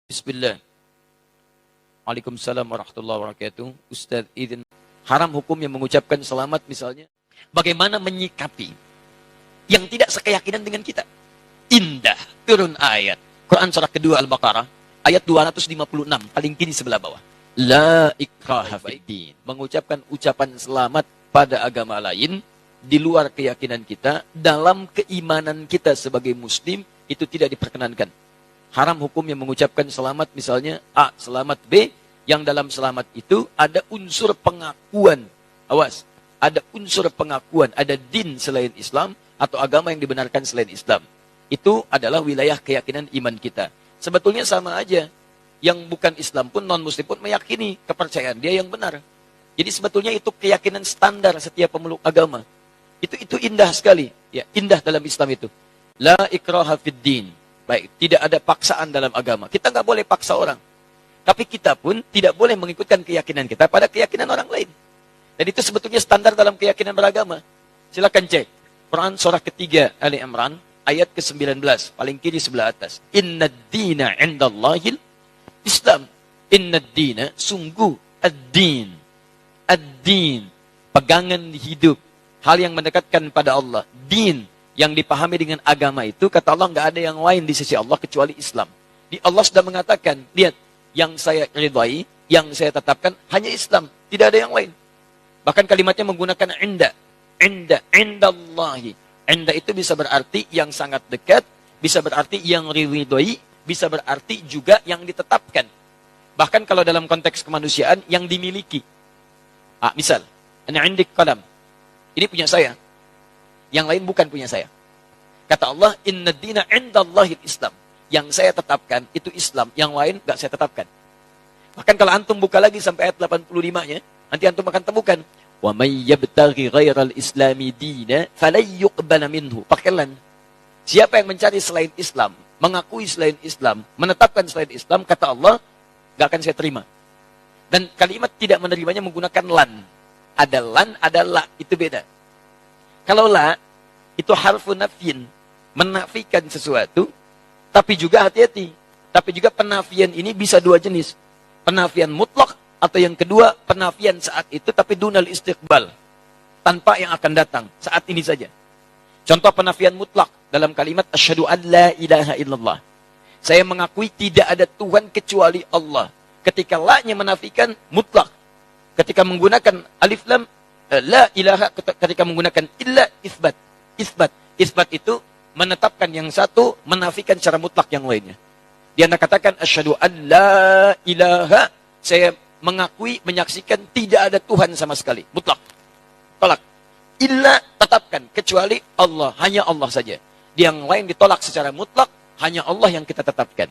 Bismillah. Waalaikumsalam warahmatullahi wabarakatuh. Ustaz izin, haram hukum yang mengucapkan selamat misalnya. Bagaimana menyikapi yang tidak sekeyakinan dengan kita? Indah, turun ayat. Quran surah kedua Al-Baqarah, ayat 256, paling kiri sebelah bawah. La ikraha fiddin. Mengucapkan ucapan selamat pada agama lain, di luar keyakinan kita, dalam keimanan kita sebagai muslim, itu tidak diperkenankan. Haram hukum yang mengucapkan selamat misalnya A, selamat B, yang dalam selamat itu ada unsur pengakuan. Awas, ada unsur pengakuan, ada din selain Islam atau agama yang dibenarkan selain Islam. Itu adalah wilayah keyakinan iman kita. Sebetulnya sama aja. Yang bukan Islam pun, non-muslim pun meyakini kepercayaan dia yang benar. Jadi sebetulnya itu keyakinan standar setiap pemeluk agama. Itu indah sekali. Ya, indah dalam Islam itu. La ikraha fid din. Baik, tidak ada paksaan dalam agama. Kita nggak boleh paksa orang. Tapi kita pun tidak boleh mengikutkan keyakinan kita pada keyakinan orang lain. Dan itu sebetulnya standar dalam keyakinan beragama. Silakan cek. Quran surah ketiga Ali Imran, ayat ke-19, paling kiri sebelah atas. Innad dina indallahil Islam. Innad dina, sungguh ad-din. Ad-din, pegangan hidup. Hal yang mendekatkan pada Allah. Din, yang dipahami dengan agama itu, kata Allah, nggak ada yang lain di sisi Allah kecuali Islam. Di Allah sudah mengatakan, lihat, yang saya ridhai, yang saya tetapkan, hanya Islam. Tidak ada yang lain. Bahkan kalimatnya menggunakan inda. Inda, indallahi. Inda itu bisa berarti yang sangat dekat, bisa berarti yang ridhai, bisa berarti juga yang ditetapkan. Bahkan kalau dalam konteks kemanusiaan, yang dimiliki. Misal, ana indik qalam. Ini punya saya. Yang lain bukan punya saya. Kata Allah, inna dina indallahil Islam. Yang saya tetapkan, itu Islam. Yang lain, nggak saya tetapkan. Bahkan kalau antum buka lagi sampai ayat 85-nya, nanti antum akan temukan. Wa may yabtaghi ghairal islami dina, falan yuqbala minhu. Pakai lan. Siapa yang mencari selain Islam, mengakui selain Islam, menetapkan selain Islam, kata Allah, nggak akan saya terima. Dan kalimat tidak menerimanya menggunakan lan. Ada lan, ada la. Itu beda. Kalau la, itu harfu nafyin, menafikan sesuatu, tapi juga hati-hati. Tapi juga penafian ini bisa dua jenis. Penafian mutlak, atau yang kedua, penafian saat itu, tapi dunal istiqbal. Tanpa yang akan datang, saat ini saja. Contoh penafian mutlak, dalam kalimat, asyhadu an la ilaha illallah. Saya mengakui tidak ada Tuhan kecuali Allah. Ketika la-nya menafikan, mutlak. Ketika menggunakan alif lam, la ilaha, ketika menggunakan illa, isbat. Isbat itu menetapkan yang satu, menafikan secara mutlak yang lainnya. Dia katakan asyhadu an la ilaha, saya mengakui, menyaksikan tidak ada Tuhan sama sekali, mutlak. Tolak. Illa, tetapkan, kecuali Allah, hanya Allah saja. Yang lain ditolak secara mutlak, hanya Allah yang kita tetapkan.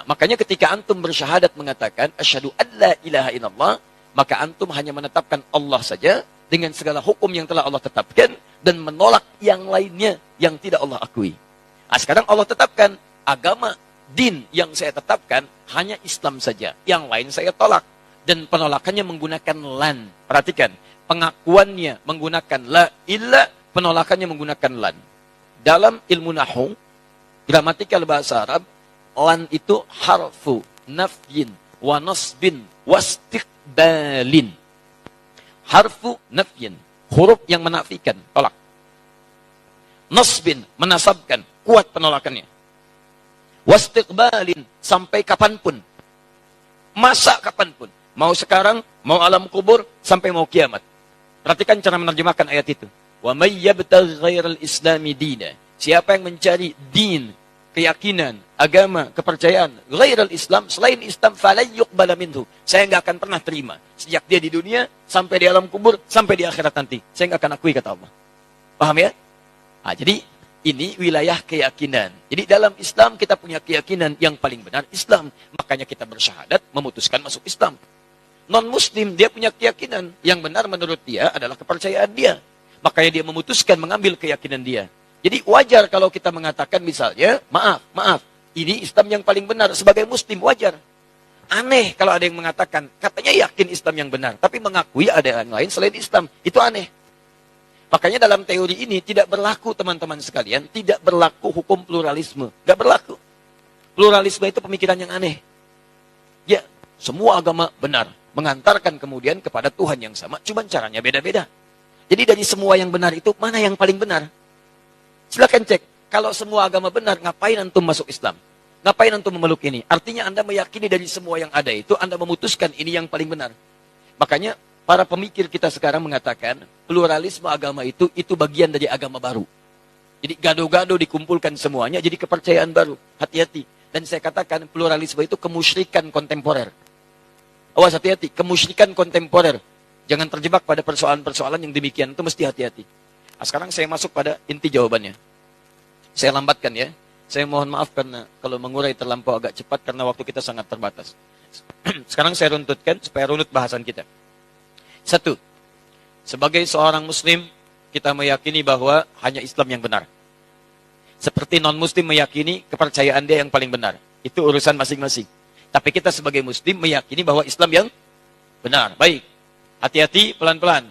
Makanya ketika antum bersyahadat mengatakan asyhadu an la ilaha illallah, maka antum hanya menetapkan Allah saja dengan segala hukum yang telah Allah tetapkan dan menolak yang lainnya yang tidak Allah akui. Sekarang Allah tetapkan agama, din yang saya tetapkan hanya Islam saja. Yang lain saya tolak. Dan penolakannya menggunakan lan. Perhatikan, pengakuannya menggunakan la illa, penolakannya menggunakan lan. Dalam ilmu nahwu, gramatikal bahasa Arab, lan itu harfu nafyin wa nasbin wastiqbalin. Harfu nafyin, huruf yang menafikan, tolak. Nasbin, menasabkan, kuat penolakannya. Wastiqbalin, sampai kapanpun. Masa kapanpun. Mau sekarang, mau alam kubur, sampai mau kiamat. Perhatikan cara menerjemahkan ayat itu. Wa may yabtaghi ghairal islami dina. Siapa yang mencari din, keyakinan, agama, kepercayaan, ghairal Islam, selain Islam, falan yuqbala minhu. Saya nggak akan pernah terima. Sejak dia di dunia, sampai di alam kubur, sampai di akhirat nanti. Saya nggak akan akui, kata Allah. Paham ya? Jadi, ini wilayah keyakinan. Jadi dalam Islam, kita punya keyakinan yang paling benar, Islam. Makanya kita bersyahadat, memutuskan masuk Islam. Non-Muslim, dia punya keyakinan. Yang benar menurut dia adalah kepercayaan dia. Makanya dia memutuskan mengambil keyakinan dia. Jadi wajar kalau kita mengatakan misalnya, maaf, ini Islam yang paling benar. Sebagai Muslim wajar. Aneh kalau ada yang mengatakan, katanya yakin Islam yang benar, tapi mengakui ada yang lain selain Islam. Itu aneh. Makanya dalam teori ini tidak berlaku, teman-teman sekalian, tidak berlaku hukum pluralisme. Gak berlaku. Pluralisme itu pemikiran yang aneh. Ya, semua agama benar. Mengantarkan kemudian kepada Tuhan yang sama, cuma caranya beda-beda. Jadi dari semua yang benar itu, mana yang paling benar? Silakan cek. Kalau semua agama benar, ngapain antum masuk Islam? Ngapain antum memeluk ini? Artinya Anda meyakini dari semua yang ada itu, Anda memutuskan ini yang paling benar. Makanya para pemikir kita sekarang mengatakan, pluralisme agama itu bagian dari agama baru. Jadi gado-gado dikumpulkan semuanya, jadi kepercayaan baru. Hati-hati. Dan saya katakan, pluralisme itu kemusyrikan kontemporer. Awas hati-hati, kemusyrikan kontemporer. Jangan terjebak pada persoalan-persoalan yang demikian, itu mesti hati-hati. Nah, sekarang saya masuk pada inti jawabannya. Saya lambatkan ya. Saya mohon maaf karena kalau mengurai terlampau agak cepat karena waktu kita sangat terbatas. Sekarang saya runtutkan supaya runut bahasan kita. 1. Sebagai seorang muslim, kita meyakini bahwa hanya Islam yang benar. Seperti non-muslim meyakini kepercayaan dia yang paling benar. Itu urusan masing-masing. Tapi kita sebagai muslim meyakini bahwa Islam yang benar. Baik. Hati-hati, pelan-pelan.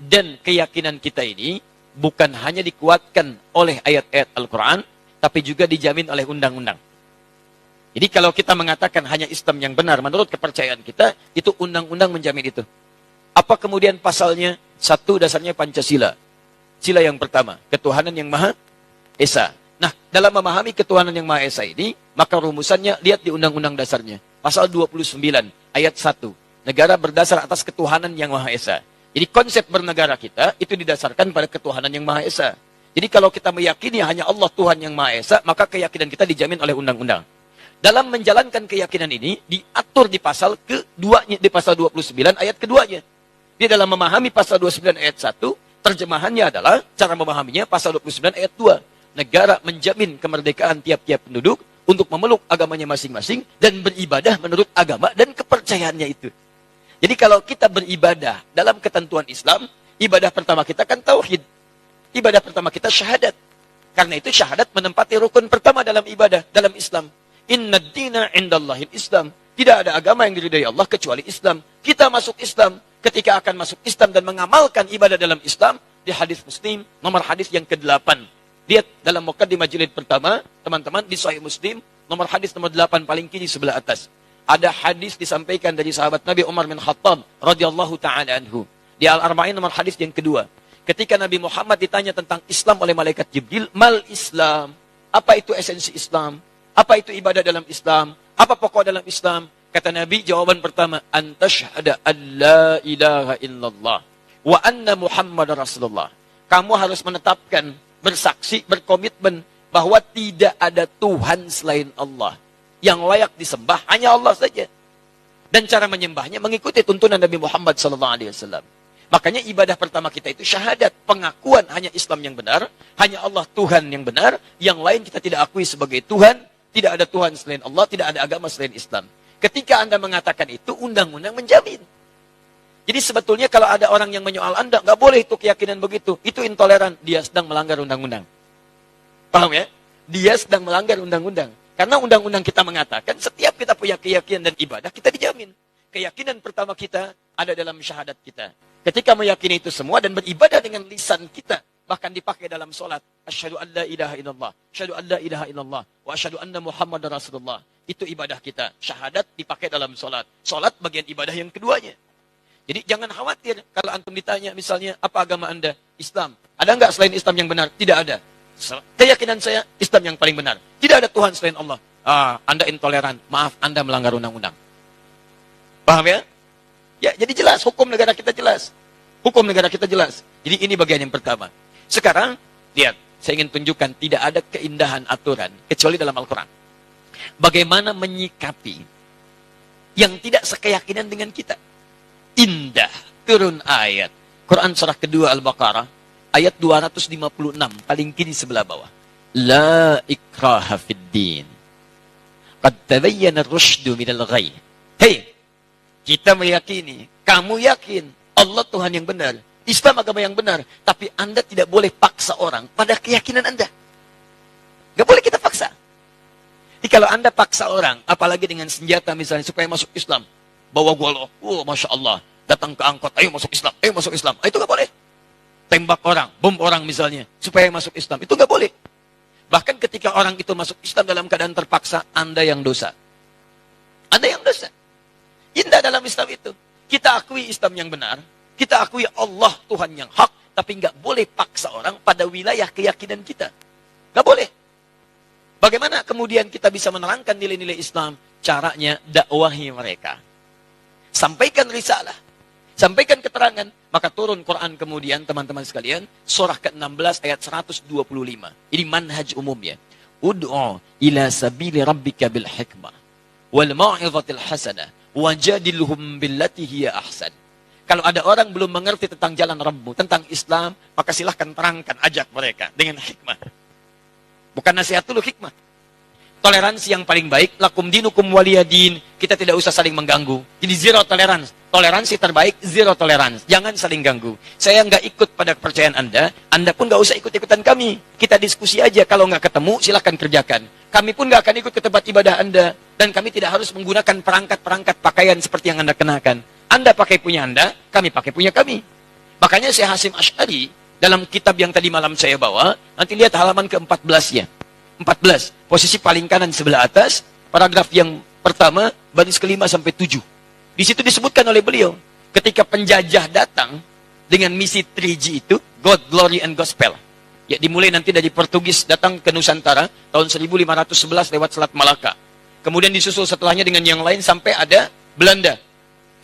Dan keyakinan kita ini bukan hanya dikuatkan oleh ayat-ayat Al-Quran, tapi juga dijamin oleh undang-undang. Jadi kalau kita mengatakan hanya Islam yang benar menurut kepercayaan kita, itu undang-undang menjamin itu. Apa kemudian pasalnya? 1, dasarnya Pancasila. Sila yang pertama, ketuhanan yang Maha Esa. Nah, dalam memahami ketuhanan yang Maha Esa ini, maka rumusannya lihat di undang-undang dasarnya. Pasal 29, ayat 1. Negara berdasar atas ketuhanan yang Maha Esa. Jadi konsep bernegara kita itu didasarkan pada ketuhanan yang Maha Esa. Jadi kalau kita meyakini hanya Allah Tuhan yang Maha Esa, maka keyakinan kita dijamin oleh undang-undang. Dalam menjalankan keyakinan ini, diatur di pasal keduanya, di pasal 29 ayat keduanya. Di dalam memahami pasal 29 ayat 1, terjemahannya adalah, cara memahaminya pasal 29 ayat 2. Negara menjamin kemerdekaan tiap-tiap penduduk untuk memeluk agamanya masing-masing dan beribadah menurut agama dan kepercayaannya itu. Jadi kalau kita beribadah dalam ketentuan Islam, ibadah pertama kita kan tauhid. Ibadah pertama kita syahadat. Karena itu syahadat menempati rukun pertama dalam ibadah, dalam Islam. Inna dina indallahil Islam. Tidak ada agama yang diridai Allah kecuali Islam. Kita masuk Islam. Ketika akan masuk Islam dan mengamalkan ibadah dalam Islam, di hadis Muslim, nomor hadis yang ke-8. Lihat dalam muqaddimah jilid pertama, teman-teman, di Sahih Muslim, nomor hadis nomor 8 paling kiri sebelah atas. Ada hadis disampaikan dari sahabat Nabi Umar bin Khattab radhiyallahu taala anhu. Di Al-Arba'in nomor hadis yang kedua. Ketika Nabi Muhammad ditanya tentang Islam oleh malaikat Jibril, mal Islam? Apa itu esensi Islam? Apa itu ibadah dalam Islam? Apa pokok dalam Islam? Kata Nabi, jawaban pertama, antashhada an la ilaha illallah wa anna Muhammad Rasulullah. Kamu harus menetapkan, bersaksi, berkomitmen bahwa tidak ada Tuhan selain Allah. Yang layak disembah hanya Allah saja. Dan cara menyembahnya mengikuti tuntunan Nabi Muhammad SAW. Makanya ibadah pertama kita itu syahadat. Pengakuan hanya Islam yang benar. Hanya Allah Tuhan yang benar. Yang lain kita tidak akui sebagai Tuhan. Tidak ada Tuhan selain Allah. Tidak ada agama selain Islam. Ketika Anda mengatakan itu, undang-undang menjamin. Jadi sebetulnya kalau ada orang yang menyoal Anda, nggak boleh itu keyakinan begitu. Itu intoleran. Dia sedang melanggar undang-undang. Paham ya? Dia sedang melanggar undang-undang. Karena undang-undang kita mengatakan setiap kita punya keyakinan dan ibadah, kita dijamin. Keyakinan pertama kita ada dalam syahadat kita. Ketika meyakini itu semua dan beribadah dengan lisan kita, bahkan dipakai dalam solat. Asyhadu an la ilaha illallah, asyhadu an la ilaha illallah, wa asyhadu anna Muhammadar Rasulullah. Itu ibadah kita. Syahadat dipakai dalam solat. Solat bagian ibadah yang keduanya. Jadi jangan khawatir kalau antum ditanya misalnya, apa agama Anda? Islam. Ada enggak selain Islam yang benar? Tidak ada. Keyakinan saya, Islam yang paling benar. Tidak ada Tuhan selain Allah. Anda intoleran. Maaf, Anda melanggar undang-undang. Paham ya? Ya, jadi jelas. Hukum negara kita jelas. Hukum negara kita jelas. Jadi ini bagian yang pertama. Sekarang, lihat. Saya ingin tunjukkan tidak ada keindahan aturan. Kecuali dalam Al-Quran. Bagaimana menyikapi yang tidak sekeyakinan dengan kita. Indah. Turun ayat. Quran surah kedua Al-Baqarah. Ayat 256, paling kiri sebelah bawah. La ikraha fid din. Qad tabayyana ar-rusydu minal ghayy. Hei, kita meyakini, kamu yakin Allah Tuhan yang benar, Islam agama yang benar, tapi Anda tidak boleh paksa orang pada keyakinan Anda. Gak boleh kita paksa. Jadi kalau Anda paksa orang, apalagi dengan senjata misalnya supaya masuk Islam, bawa golok, Masya Allah, datang ke angkot, ayo masuk Islam, ayo masuk Islam. Itu gak boleh. Tembak orang, bom orang misalnya, supaya masuk Islam. Itu nggak boleh. Bahkan ketika orang itu masuk Islam dalam keadaan terpaksa, Anda yang dosa. Anda yang dosa. Indah dalam Islam itu. Kita akui Islam yang benar, kita akui Allah Tuhan yang hak, tapi nggak boleh paksa orang pada wilayah keyakinan kita. Nggak boleh. Bagaimana kemudian kita bisa menerangkan nilai-nilai Islam? Caranya dakwahi mereka. Sampaikan risalah, sampaikan keterangan, maka turun Quran kemudian, teman-teman sekalian, surah ke-16 ayat 125. Ini manhaj umumnya. Ud'u ila sabili rabbika bil hikmah wal mau'izatil hasanah wajadilhum billati hiya ahsan. Kalau ada orang belum mengerti tentang jalan Rabbmu, tentang Islam, maka silahkan terangkan, ajak mereka dengan hikmah. Bukan nasihat dulu, hikmah. Toleransi yang paling baik, lakum dinukum waliyadin. Kita tidak usah saling mengganggu. Jadi zero tolerance. Toleransi terbaik, zero tolerance. Jangan saling ganggu. Saya nggak ikut pada kepercayaan Anda pun nggak usah ikut-ikutan kami. Kita diskusi aja, kalau nggak ketemu, silahkan kerjakan. Kami pun nggak akan ikut ke tempat ibadah Anda. Dan kami tidak harus menggunakan perangkat-perangkat pakaian seperti yang Anda kenakan. Anda pakai punya Anda, kami pakai punya kami. Makanya Syekh Hasim Asy'ari, dalam kitab yang tadi malam saya bawa, nanti lihat halaman ke-14-nya. 14, posisi paling kanan sebelah atas, paragraf yang pertama, baris ke-5 sampai 7. Di situ disebutkan oleh beliau, ketika penjajah datang dengan misi 3G itu, God, Glory, and Gospel. Ya, dimulai nanti dari Portugis datang ke Nusantara, tahun 1511 lewat Selat Malaka. Kemudian disusul setelahnya dengan yang lain sampai ada Belanda.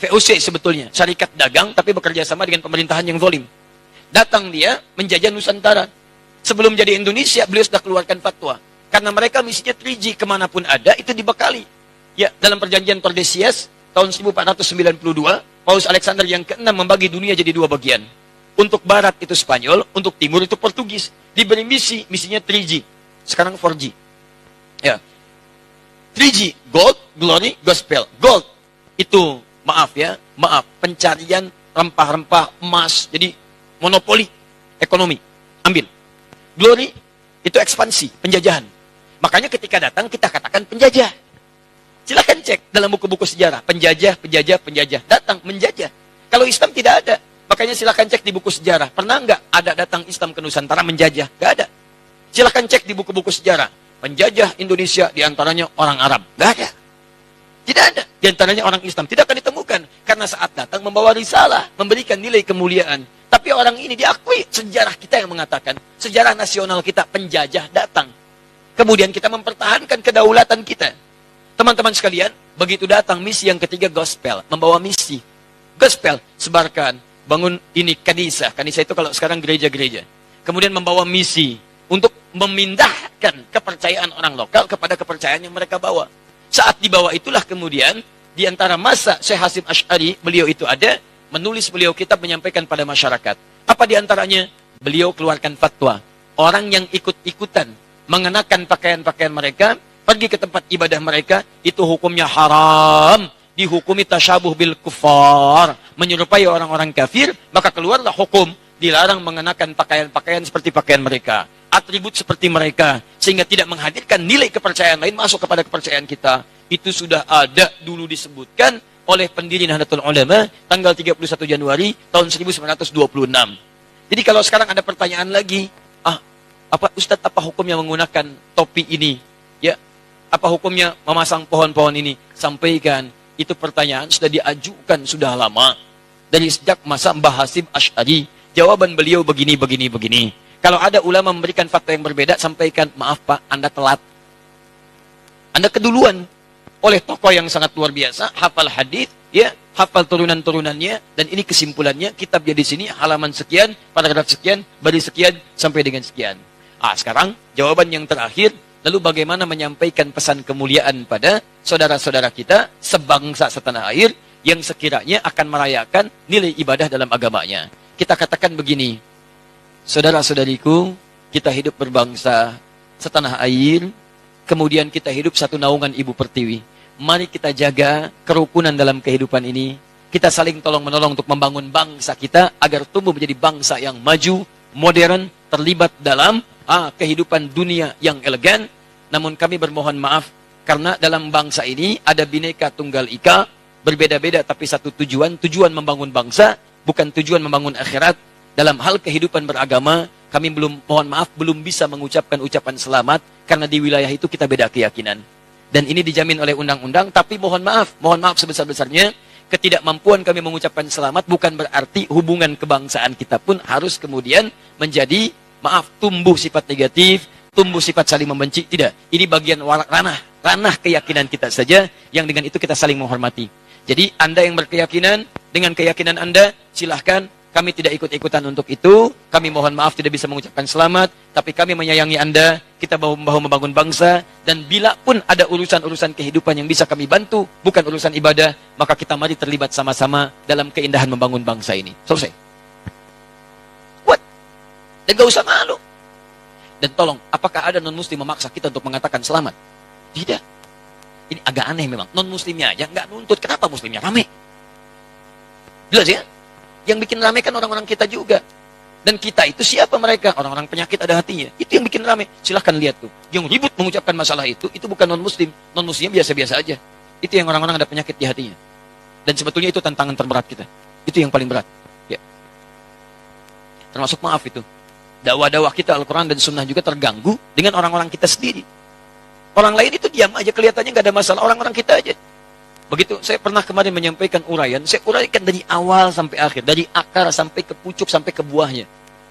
VOC sebetulnya, syarikat dagang, tapi bekerja sama dengan pemerintahan yang zalim. Datang dia menjajah Nusantara. Sebelum jadi Indonesia, beliau sudah keluarkan fatwa. Karena mereka misinya 3G, kemanapun ada, itu dibekali. Ya, dalam perjanjian Tordesillas, tahun 1492, Paus Alexander yang ke-6 membagi dunia jadi 2 bagian. Untuk barat itu Spanyol, untuk timur itu Portugis. Diberi misinya 3G. Sekarang 4G. Ya. 3G, Gold, Glory, Gospel. Gold, itu, maaf, pencarian rempah-rempah, emas, jadi monopoli ekonomi. Ambil. Glory, itu ekspansi, penjajahan. Makanya ketika datang, kita katakan penjajah. Silahkan cek dalam buku-buku sejarah. Penjajah. Datang, menjajah. Kalau Islam tidak ada. Makanya silahkan cek di buku sejarah. Pernah nggak ada datang Islam ke Nusantara menjajah? Nggak ada. Silahkan cek di buku-buku sejarah. Penjajah Indonesia diantaranya orang Arab. Nggak ada. Tidak ada. Diantaranya orang Islam. Tidak akan ditemukan. Karena saat datang membawa risalah. Memberikan nilai kemuliaan. Tapi orang ini diakui, sejarah kita yang mengatakan, sejarah nasional kita, penjajah datang. Kemudian kita mempertahankan kedaulatan kita. Teman-teman sekalian, begitu datang misi yang ketiga, gospel. Membawa misi. Gospel, sebarkan, bangun ini kanisa. Kanisa itu kalau sekarang gereja-gereja. Kemudian membawa misi untuk memindahkan kepercayaan orang lokal kepada kepercayaan yang mereka bawa. Saat dibawa itulah kemudian, di antara masa Syekh Hasim Asy'ari, beliau itu ada, menulis beliau kitab menyampaikan pada masyarakat. Apa diantaranya? Beliau keluarkan fatwa. Orang yang ikut-ikutan mengenakan pakaian-pakaian mereka, pergi ke tempat ibadah mereka, itu hukumnya haram. Dihukumi tasyabuh bil kufar. Menyerupai orang-orang kafir, maka keluarlah hukum. Dilarang mengenakan pakaian-pakaian seperti pakaian mereka. Atribut seperti mereka. Sehingga tidak menghadirkan nilai kepercayaan lain masuk kepada kepercayaan kita. Itu sudah ada dulu disebutkan oleh pendiri Nahdlatul Ulama tanggal 31 Januari tahun 1926. Jadi kalau sekarang ada pertanyaan lagi, apa Ustadz, apa hukumnya menggunakan topi ini? Ya, apa hukumnya memasang pohon-pohon ini? Sampaikan, itu pertanyaan sudah diajukan sudah lama dari sejak masa Mbah Hasim Asy'ari. Jawaban beliau begini. Kalau ada ulama memberikan fatwa yang berbeda, sampaikan, maaf Pak, Anda telat. Anda keduluan. Oleh tokoh yang sangat luar biasa, hafal hadis, ya, hafal turunan-turunannya, dan ini kesimpulannya, kitabnya di sini, halaman sekian, paragraf sekian, baris sekian, sampai dengan sekian. Sekarang, jawaban yang terakhir, lalu bagaimana menyampaikan pesan kemuliaan pada saudara-saudara kita, sebangsa setanah air, yang sekiranya akan merayakan nilai ibadah dalam agamanya. Kita katakan begini, saudara-saudariku, kita hidup berbangsa setanah air, kemudian kita hidup satu naungan Ibu Pertiwi. Mari kita jaga kerukunan dalam kehidupan ini. Kita saling tolong-menolong untuk membangun bangsa kita agar tumbuh menjadi bangsa yang maju, modern, terlibat dalam kehidupan dunia yang elegan. Namun kami bermohon maaf karena dalam bangsa ini ada Bhinneka Tunggal Ika, berbeda-beda tapi satu tujuan membangun bangsa, bukan tujuan membangun akhirat. Dalam hal kehidupan beragama, kami belum bisa mengucapkan ucapan selamat karena di wilayah itu kita beda keyakinan. Dan ini dijamin oleh undang-undang, tapi mohon maaf sebesar-besarnya, ketidakmampuan kami mengucapkan selamat bukan berarti hubungan kebangsaan kita pun harus kemudian menjadi, tumbuh sifat negatif, tumbuh sifat saling membenci. Tidak. Ini bagian ranah keyakinan kita saja, yang dengan itu kita saling menghormati. Jadi Anda yang berkeyakinan, dengan keyakinan Anda, silahkan. Kami tidak ikut-ikutan untuk itu. Kami mohon maaf tidak bisa mengucapkan selamat. Tapi kami menyayangi Anda. Kita bahu-membahu membangun bangsa. Dan bila pun ada urusan-urusan kehidupan yang bisa kami bantu, bukan urusan ibadah, maka kita mari terlibat sama-sama dalam keindahan membangun bangsa ini. Selesai. What? Dan gak usah malu. Dan tolong, apakah ada non-muslim memaksa kita untuk mengatakan selamat? Tidak. Ini agak aneh memang. Non-muslimnya aja nggak nuntut. Kenapa muslimnya rame? Jelas ya? Yang bikin rame kan orang-orang kita juga. Dan kita itu siapa mereka? Orang-orang penyakit ada hatinya. Itu yang bikin rame. Silahkan lihat tuh. Yang ribut mengucapkan masalah itu bukan non-muslim. Non-muslimnya biasa-biasa aja. Itu yang orang-orang ada penyakit di hatinya. Dan sebetulnya itu tantangan terberat kita. Itu yang paling berat. Ya. Termasuk maaf itu. Dakwah-dakwah kita Al-Quran dan Sunnah juga terganggu dengan orang-orang kita sendiri. Orang lain itu diam aja, kelihatannya nggak ada masalah. Orang-orang kita aja. Begitu, saya pernah kemarin menyampaikan uraian, saya uraikan dari awal sampai akhir, dari akar sampai ke pucuk sampai ke buahnya.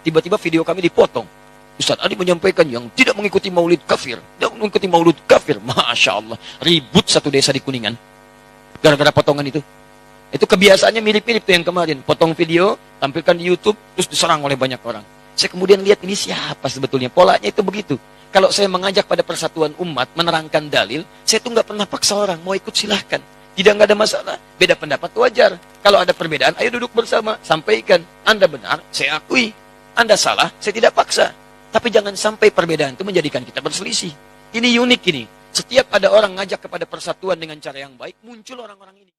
Tiba-tiba video kami dipotong. Ustaz Adi menyampaikan yang tidak mengikuti maulid kafir, tidak mengikuti maulid kafir. Masya Allah, ribut satu desa di Kuningan. Gara-gara potongan itu. Itu kebiasaannya mirip-mirip tuh yang kemarin. Potong video, tampilkan di YouTube, terus diserang oleh banyak orang. Saya kemudian lihat ini siapa sebetulnya, polanya itu begitu. Kalau saya mengajak pada persatuan umat, menerangkan dalil, saya tuh nggak pernah paksa orang, mau ikut silahkan. Tidak, nggak ada masalah. Beda pendapat wajar. Kalau ada perbedaan, ayo duduk bersama. Sampaikan. Anda benar, saya akui. Anda salah, saya tidak paksa. Tapi jangan sampai perbedaan itu menjadikan kita berselisih. Ini unik ini. Setiap ada orang ngajak kepada persatuan dengan cara yang baik, muncul orang-orang ini.